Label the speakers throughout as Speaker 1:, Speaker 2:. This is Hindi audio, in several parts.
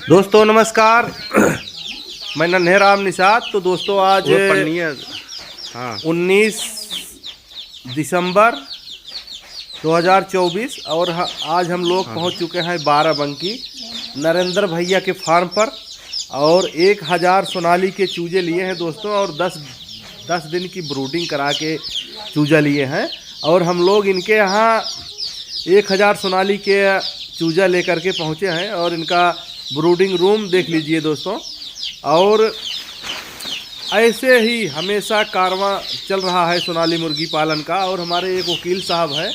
Speaker 1: दोस्तों नमस्कार। मैं नन्हे राम निषाद। तो दोस्तों आज
Speaker 2: हाँ
Speaker 1: 19 दिसंबर 2024 और आज हम लोग पहुंच चुके हैं बाराबंकी नरेंद्र भैया के फार्म पर और 1000 सोनाली के चूजे लिए हैं दोस्तों और 10 दिन की ब्रूडिंग करा के चूजा लिए हैं और हम लोग इनके यहाँ 1000 सोनाली के चूजा लेकर के पहुँचे हैं और इनका ब्रूडिंग रूम देख लीजिए दोस्तों। और ऐसे ही हमेशा कारवां चल रहा है सोनाली मुर्गी पालन का। और हमारे एक वकील साहब हैं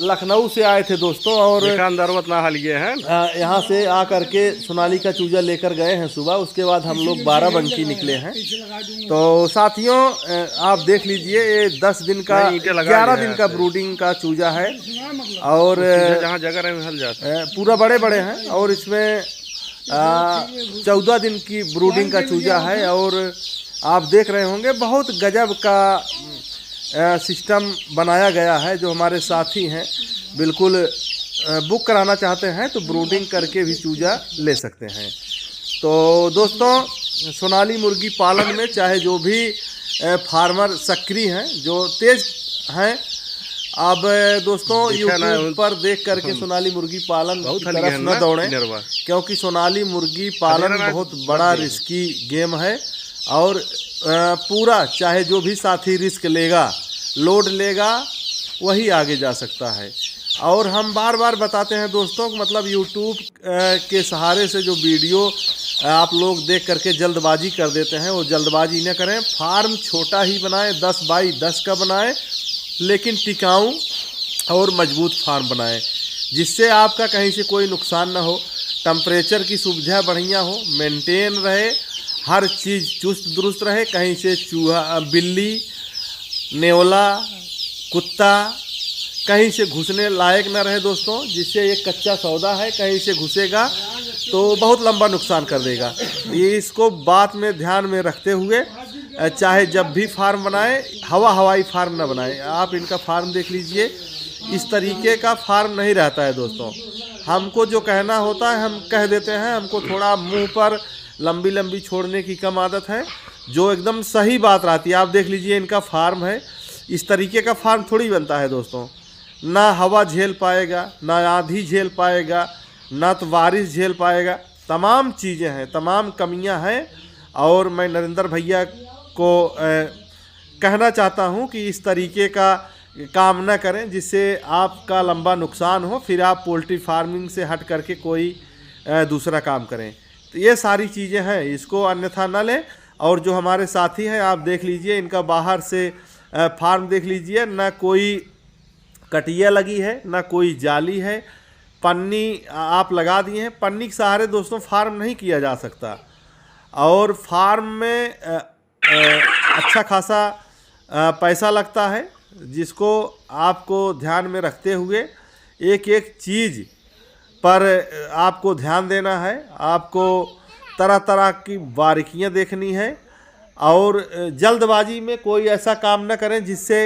Speaker 1: लखनऊ से आए थे दोस्तों और
Speaker 2: अंदरवत ना हल गए हैं।
Speaker 1: यहाँ से आकर के सोनाली का चूजा लेकर गए हैं सुबह। उसके बाद हम लोग बाराबंकी निकले हैं। तो साथियों आप देख लीजिए ये 10 दिन का 11 दिन का ब्रूडिंग का चूजा है और
Speaker 2: जहाँ जगह हल जाता है
Speaker 1: पूरा बड़े बड़े हैं और इसमें 14 दिन की ब्रूडिंग का चूजा है। और आप देख रहे होंगे बहुत गजब का सिस्टम बनाया गया है। जो हमारे साथी हैं बिल्कुल बुक कराना चाहते हैं तो ब्रूडिंग करके भी चूजा ले सकते हैं। तो दोस्तों सोनाली मुर्गी पालन में चाहे जो भी फार्मर सक्रिय हैं जो तेज हैं, अब दोस्तों यूट्यूब पर देख करके सोनाली मुर्गी पालन की तरफ न दौड़ें क्योंकि सोनाली मुर्गी पालन बहुत बड़ा रिस्की गेम है। और पूरा चाहे जो भी साथी रिस्क लेगा लोड लेगा वही आगे जा सकता है। और हम बार बार बताते हैं दोस्तों मतलब यूट्यूब के सहारे से जो वीडियो आप लोग देख करके जल्दबाजी कर देते हैं वो जल्दबाजी न करें। फार्म छोटा ही बनाएं, 10 बाई 10 का बनाएं लेकिन टिकाऊ और मजबूत फार्म बनाएं जिससे आपका कहीं से कोई नुकसान ना हो, टेम्परेचर की सुविधा बढ़िया हो, मेंटेन रहे, हर चीज़ चुस्त दुरुस्त रहे, कहीं से चूहा बिल्ली नेवला कुत्ता कहीं से घुसने लायक न रहे दोस्तों। जिससे एक कच्चा सौदा है, कहीं से घुसेगा तो बहुत लंबा नुकसान कर देगा। ये इसको बात में ध्यान में रखते हुए चाहे जब भी फार्म बनाएं हवाई फार्म ना बनाएं। आप इनका फार्म देख लीजिए, इस तरीके का फार्म नहीं रहता है दोस्तों। हमको जो कहना होता है हम कह देते हैं, हमको थोड़ा मुंह पर लंबी छोड़ने की कम आदत है, जो एकदम सही बात रहती है। आप देख लीजिए इनका फार्म है, इस तरीके का फार्म थोड़ी बनता है दोस्तों। ना हवा झेल पाएगा, ना आंधी झेल पाएगा, ना तो बारिश झेल पाएगा। तमाम चीज़ें हैं, तमाम कमियां हैं। और मैं नरेंद्र भैया को कहना चाहता हूं कि इस तरीके का काम न करें जिससे आपका लंबा नुकसान हो, फिर आप पोल्ट्री फार्मिंग से हट करके कोई दूसरा काम करें। तो ये सारी चीज़ें हैं, इसको अन्यथा न लें। और जो हमारे साथी हैं आप देख लीजिए इनका बाहर से फार्म देख लीजिए, ना कोई कटिया लगी है ना कोई जाली है, पन्नी आप लगा दिए हैं। पन्नी के सहारे दोस्तों फार्म नहीं किया जा सकता और फार्म में अच्छा खासा पैसा लगता है जिसको आपको ध्यान में रखते हुए एक एक चीज़ पर आपको ध्यान देना है। आपको तरह तरह की बारीकियां देखनी है और जल्दबाजी में कोई ऐसा काम न करें जिससे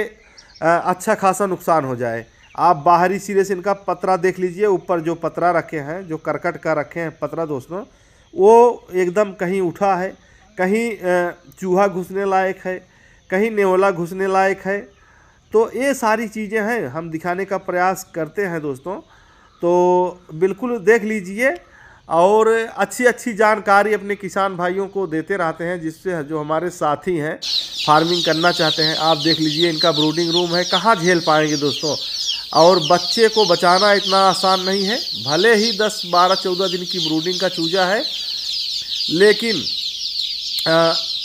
Speaker 1: अच्छा खासा नुकसान हो जाए। आप बाहरी सिरे से इनका पतरा देख लीजिए, ऊपर जो पतरा रखे हैं, जो करकट का रखे हैं पतरा दोस्तों, वो एकदम कहीं उठा है, कहीं चूहा घुसने लायक है, कहीं नेवला घुसने लायक है। तो ये सारी चीज़ें हैं, हम दिखाने का प्रयास करते हैं दोस्तों। तो बिल्कुल देख लीजिए और अच्छी जानकारी अपने किसान भाइयों को देते रहते हैं जिससे जो हमारे साथी हैं फार्मिंग करना चाहते हैं। आप देख लीजिए इनका ब्रूडिंग रूम है, कहाँ झेल पाएंगे दोस्तों। और बच्चे को बचाना इतना आसान नहीं है, भले ही 10, 12, 14 दिन की ब्रूडिंग का चूजा है लेकिन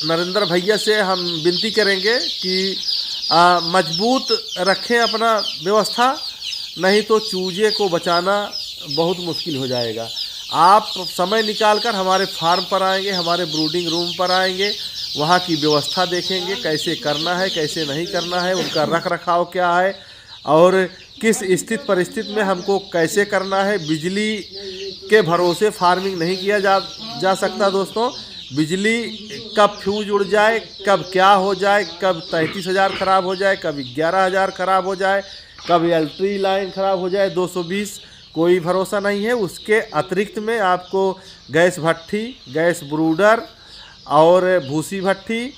Speaker 1: नरेंद्र भैया से हम विनती करेंगे कि मजबूत रखें अपना व्यवस्था, नहीं तो चूजे को बचाना बहुत मुश्किल हो जाएगा। आप समय निकालकर हमारे फार्म पर आएंगे, हमारे ब्रूडिंग रूम पर आएंगे, वहाँ की व्यवस्था देखेंगे कैसे करना है कैसे नहीं करना है, उनका रख रखाव क्या है और किस स्थिति परिस्थिति में हमको कैसे करना है। बिजली के भरोसे फार्मिंग नहीं किया जा सकता दोस्तों। बिजली कब फ्यूज उड़ जाए, कब क्या हो जाए, कब 33,000 ख़राब हो जाए, कब 11,000 ख़राब हो जाए, कब इलेक्ट्रिक लाइन ख़राब हो जाए 220, कोई भरोसा नहीं है। उसके अतिरिक्त में आपको गैस भट्ठी, गैस ब्रूडर और भूसी भट्ठी,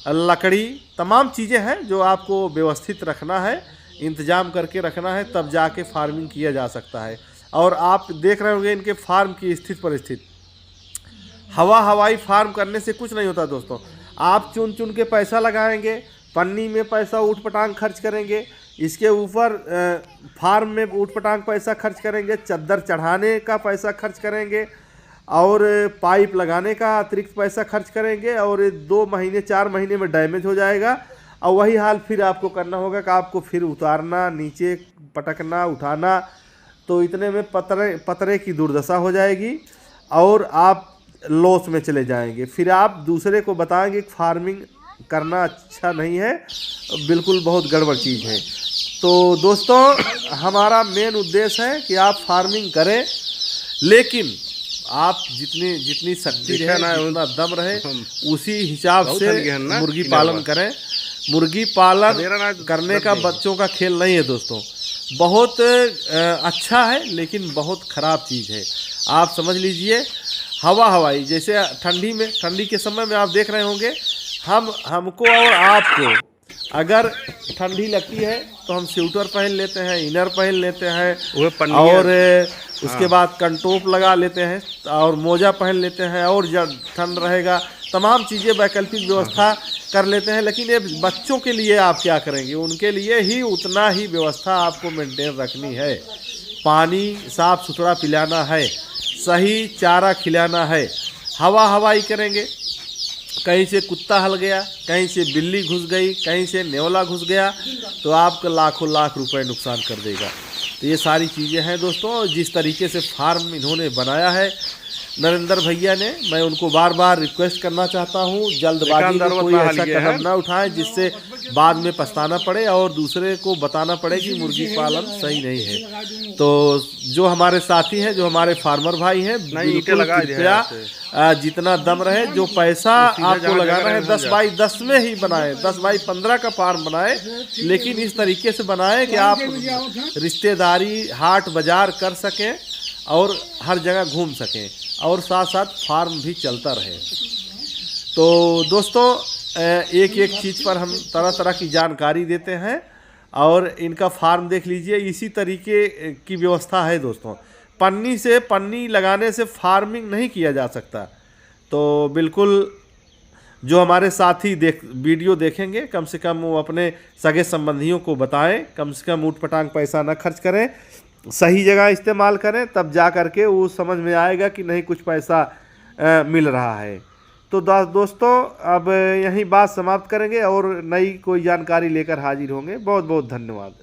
Speaker 1: लकड़ी, तमाम चीज़ें हैं जो आपको व्यवस्थित रखना है, इंतजाम करके रखना है, तब जाके फार्मिंग किया जा सकता है। और आप देख रहे होंगे इनके फार्म की स्थिति परिस्थिति। हवाई फार्म करने से कुछ नहीं होता दोस्तों। आप चुन चुन के पैसा लगाएंगे, पन्नी में पैसा ऊट पटांग खर्च करेंगे, इसके ऊपर फार्म में ऊट पटांग पैसा खर्च करेंगे, चद्दर चढ़ाने का पैसा खर्च करेंगे और पाइप लगाने का अतिरिक्त पैसा खर्च करेंगे, और 2 महीने 4 महीने में डैमेज हो जाएगा। और वही हाल फिर आपको करना होगा कि आपको फिर उतारना, नीचे पटकना, उठाना, तो इतने में पतरे की दुर्दशा हो जाएगी और आप लॉस में चले जाएंगे। फिर आप दूसरे को बताएंगे कि फार्मिंग करना अच्छा नहीं है, बिल्कुल बहुत गड़बड़ चीज़ है। तो दोस्तों हमारा मेन उद्देश्य है कि आप फार्मिंग करें, लेकिन आप जितनी शक्ति रहे, जितना दम रहे, उसी हिसाब से मुर्गी पालन करें। मुर्गी पालन करने का बच्चों का खेल नहीं है दोस्तों, बहुत अच्छा है लेकिन बहुत ख़राब चीज़ है। आप समझ लीजिए, हवाई जैसे ठंडी के समय में आप देख रहे होंगे, हमको और आपको अगर ठंडी लगती है तो हम स्वेटर पहन लेते हैं, इनर पहन लेते हैं और उसके बाद कंटोप लगा लेते हैं और मोजा पहन लेते हैं, और जब ठंड रहेगा तमाम चीज़ें वैकल्पिक व्यवस्था कर लेते हैं। लेकिन ये बच्चों के लिए आप क्या करेंगे? उनके लिए ही उतना ही व्यवस्था आपको मेंटेन रखनी है। पानी साफ सुथरा पिलाना है, सही चारा खिलाना है। हवाई करेंगे, कहीं से कुत्ता हल गया, कहीं से बिल्ली घुस गई, कहीं से नेवला घुस गया, तो आपका लाखों लाख रुपए नुकसान कर देगा। तो ये सारी चीज़ें हैं दोस्तों। जिस तरीके से फार्म इन्होंने बनाया है नरेंद्र भैया ने, मैं उनको बार बार रिक्वेस्ट करना चाहता हूँ, जल्दबाजी में कोई ऐसा कदम ना उठाएं जिससे बाद में पछताना पड़े और दूसरे को बताना पड़े कि मुर्गी पालन सही नहीं है। तो जो हमारे साथी हैं, जो हमारे फार्मर भाई हैं, बिल्कुल कृपया जितना दम रहे, जो पैसा आपको लगाना है 10 बाई 10 में ही बनाएं, 10 बाई 15 का फार्म बनाएं, लेकिन इस तरीके से बनाएं कि आप रिश्तेदारी, हाट बाजार कर सकें और हर जगह घूम सकें और साथ साथ फार्म भी चलता रहे। तो दोस्तों एक चीज़ पर हम तरह तरह की जानकारी देते हैं और इनका फार्म देख लीजिए, इसी तरीके की व्यवस्था है दोस्तों। पन्नी लगाने से फार्मिंग नहीं किया जा सकता। तो बिल्कुल जो हमारे साथी वीडियो देखेंगे, कम से कम वो अपने सगे संबंधियों को बताएं, कम से कम ऊट पटांग पैसा न खर्च करें, सही जगह इस्तेमाल करें, तब जा करके वो समझ में आएगा कि नहीं कुछ पैसा मिल रहा है। तो दोस्तों अब यहीं बात समाप्त करेंगे और नई कोई जानकारी लेकर हाजिर होंगे। बहुत बहुत धन्यवाद।